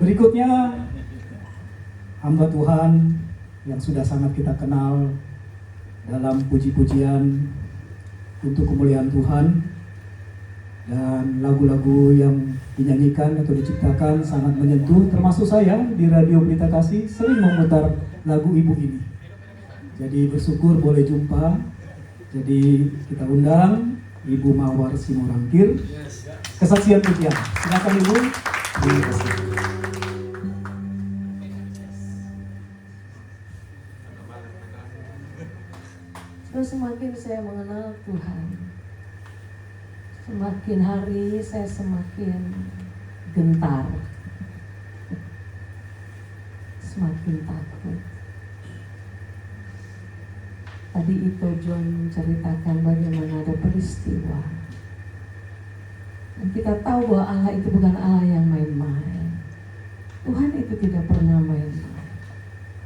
Berikutnya hamba Tuhan yang sudah sangat kita kenal dalam puji-pujian untuk kemuliaan Tuhan, dan lagu-lagu yang dinyanyikan atau diciptakan sangat menyentuh, termasuk saya di Radio Pelita Kasih sering memutar lagu ibu ini. Jadi bersyukur boleh jumpa. Jadi kita undang Ibu Mawar Simorangkir, kesaksian pujian. Silakan Ibu. Terima kasih. Semakin saya mengenal Tuhan, semakin hari saya semakin gentar, semakin takut. Tadi itu John menceritakan bagaimana ada peristiwa, dan kita tahu bahwa Allah itu bukan Allah yang main-main. Tuhan itu tidak pernah main-main.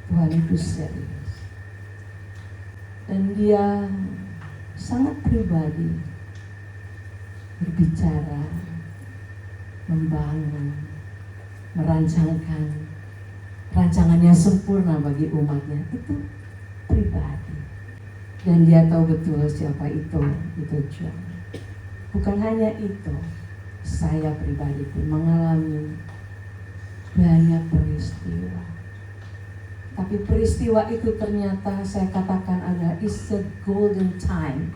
Tuhan itu serius. Dan dia sangat pribadi, berbicara, membangun, merancangkan rancangannya sempurna bagi umatnya. Itu pribadi. Dan dia tahu betul siapa itu John. Bukan hanya itu, saya pribadi pun mengalami banyak peristiwa. Tapi peristiwa itu ternyata saya katakan adalah is a golden time.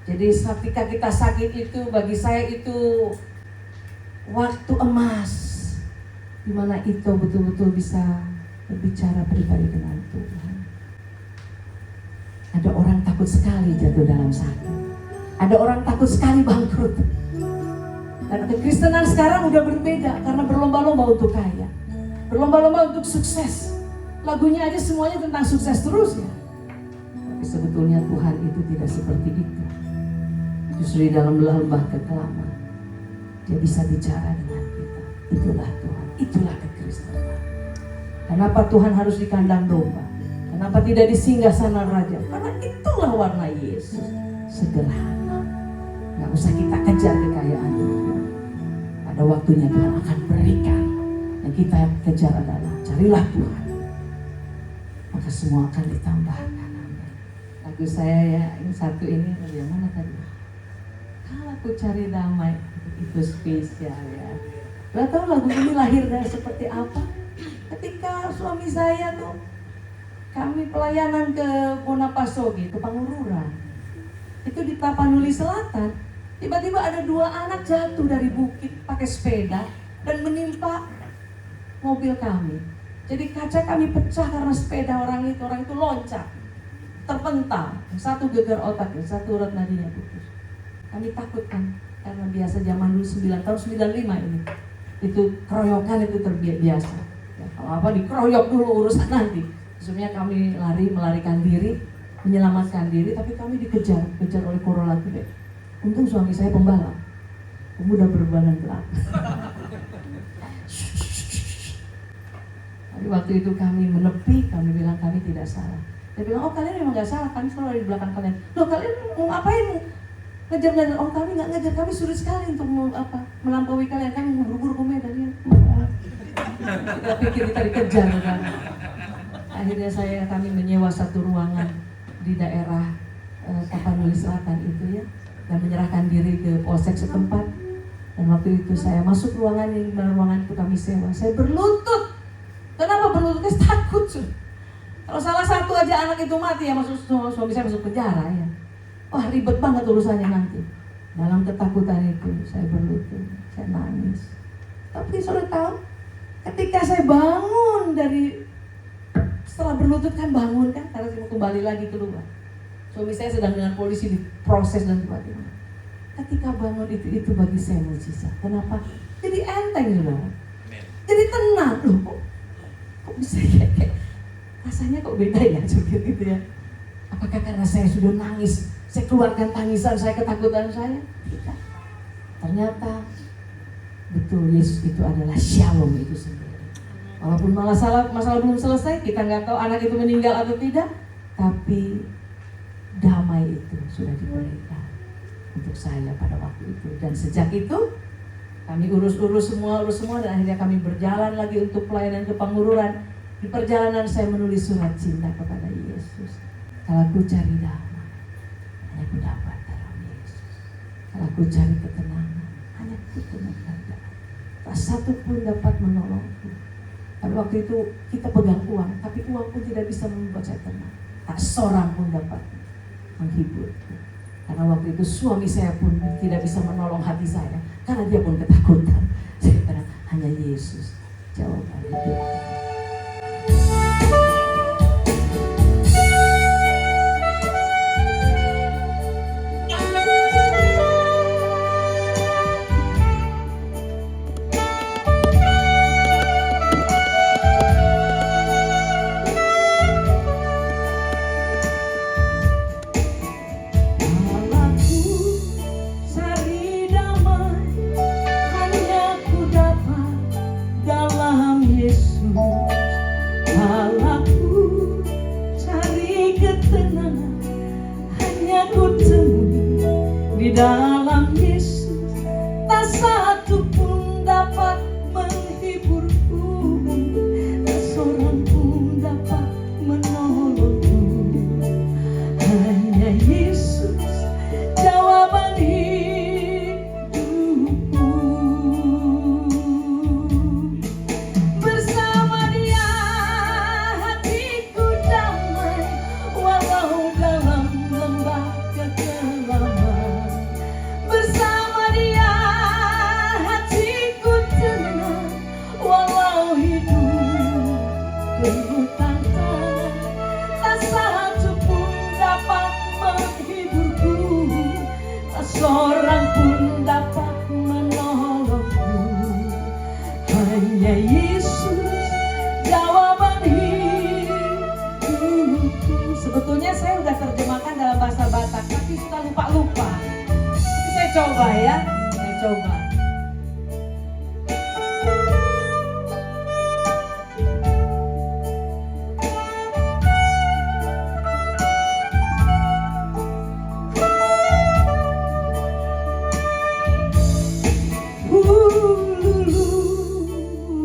Jadi ketika kita sakit itu bagi saya itu waktu emas, di mana itu betul-betul bisa berbicara pribadi dengan Tuhan. Ada orang takut sekali jatuh dalam sakit. Ada orang takut sekali bangkrut. Dan kekristenan sekarang udah berbeda karena berlomba-lomba untuk kaya, berlomba-lomba untuk sukses. Lagunya aja semuanya tentang sukses terus ya. Tapi sebetulnya Tuhan itu tidak seperti itu. Justru di dalam lembah kekelaman Dia bisa bicara dengan kita. Itulah Tuhan, itulah kekristenan. Kenapa Tuhan harus di kandang domba? Kenapa tidak di singgasana raja? Karena itulah warna Yesus. Sederhana. Gak usah kita kejar kekayaan itu. Pada waktunya Tuhan akan berikan. Yang kita kejar adalah carilah Tuhan, maka semua akan ditambahkan. Amin. Lagu saya ya, yang satu ini yang mana tadi? Kalau aku cari damai, itu spesial ya. Gak tahu lagu ini lahir dari seperti apa? Ketika suami saya tuh, kami pelayanan ke Bonapasogi, ke Pangururan. Itu di Tapanuli Selatan. Tiba-tiba ada 2 anak jatuh dari bukit pakai sepeda dan menimpa mobil kami. Jadi kaca kami pecah karena sepeda orang itu loncat, terpental. Satu gegar otaknya, satu urat nadinya putus. Kami takut kan, karena biasa zaman dulu tahun 95 ini. Itu keroyokan itu terbiasa. Ya, kalau apa dikeroyok dulu urusan nanti. Sebenarnya kami melarikan diri, menyelamatkan diri, tapi kami dikejar oleh Corolla Gede. Untung suami saya pembalap, pemuda berbadan gelap. Tapi waktu itu kami menepi, kami bilang kami tidak salah. Dia bilang, oh kalian memang gak salah, kami selalu ada di belakang kalian. Loh kalian mau ngapain? Ngejar-ngejar, oh kami gak ngejar, kami sulit sekali untuk melampaui kalian. Kami mau buru-buru ke Medan ya. Kita pikir kita dikejar kan. Akhirnya kami menyewa satu ruangan di daerah Tapanuli Selatan itu ya, dan menyerahkan diri ke polsek setempat. Dan waktu itu saya masuk ruangan itu kami sewa. Saya berlutut. Kenapa berlututnya? Takut. Kalau salah satu aja anak itu mati ya, suami saya masuk penjara ya. Wah ribet banget urusannya nanti. Dalam ketakutan itu saya berlutut, saya nangis. Tapi saudara tahu, ketika saya bangun setelah berlutut kan bangun kan, karena saya mau kembali lagi keluar. Suami saya sedang dengan polisi diproses dan sebagainya. Ketika bangun itu bagi saya mukjizat. Kenapa? Jadi enteng saudara. Jadi tenang loh. Kok bisa kayak rasanya kok beda ya gitu ya. Apakah karena saya sudah nangis, saya keluarkan tangisan saya, ketakutan saya? Tidak. Ternyata betul Yesus itu adalah shalom itu sendiri. Walaupun masalah belum selesai, kita nggak tahu anak itu meninggal atau tidak, tapi damai itu sudah diberikan untuk saya pada waktu itu. Dan sejak itu Kami urus semua, dan akhirnya kami berjalan lagi untuk pelayanan kepengururan. Di perjalanan saya menulis surat cinta kepada Yesus. Kalau aku cari damai, hanya ku dapat dalam Yesus. Kalau aku cari ketenangan, hanya ku temukan dalam. Tak satu pun dapat menolongku. Pada waktu itu kita pegang uang, tapi uang pun tidak bisa membuat saya tenang. Tak seorang pun dapat menghiburku. Karena waktu itu suami saya pun tidak bisa menolong hati saya, karena dia pun ketakutan. Saya katakan, hanya Yesus jawaban hidup. Di dalam Yesus, tak satu pun dapat menghiburku, tak seorang pun dapat menolongku. Hanya Yesus jawaban hidupku. Bersama Dia hatiku damai, walau dalam lembah kekelaman. Bersama Dia hatiku tenang, walau hidup penuh tantangan. Tak satu pun dapat menghiburku, tak seorang pun dapat menolongku. Hanya Yesus jawaban hidupku. Sebetulnya saya udah terjemahkan dalam bahasa Batak, tapi suka lupa-lupa. Saya coba ya, saya coba.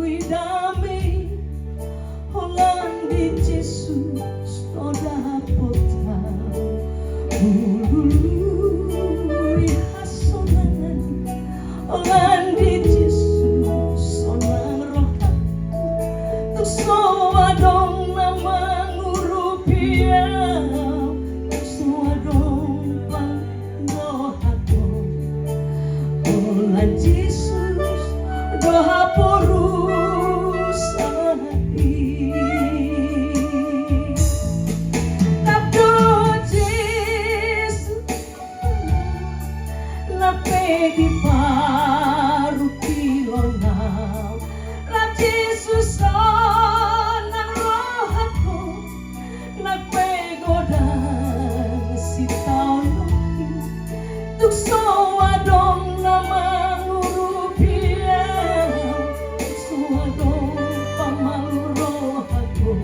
Idame Holland di Jesus toda potang. Olan di Yesus sonang rohku, tu soa dong nama ngurupiau, tu soa dong pandohaku. Olan Yesus doha porusati. Kabdo Yesus lape di paru kilonau, la Yesus sonang rohatku, lape godang si taunoki, tuk soa dong nama ngurupiau, tuk soa dong pamalu rohatku.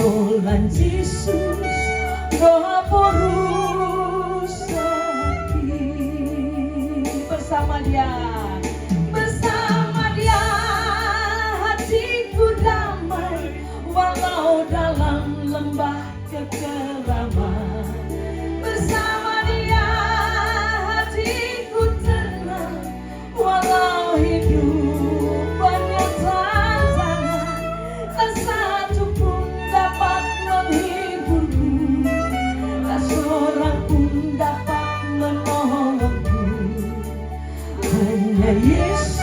Olan Yesus doa porusati. Bersama Dia hatiku damai, walau dalam lembah kekelaman. Bersama Dia hatiku tenang, walau hidup banyak tantangan. Tak satu pun dapat menghiburku, tak seorang pun dapat menolongku. Hanya Yesus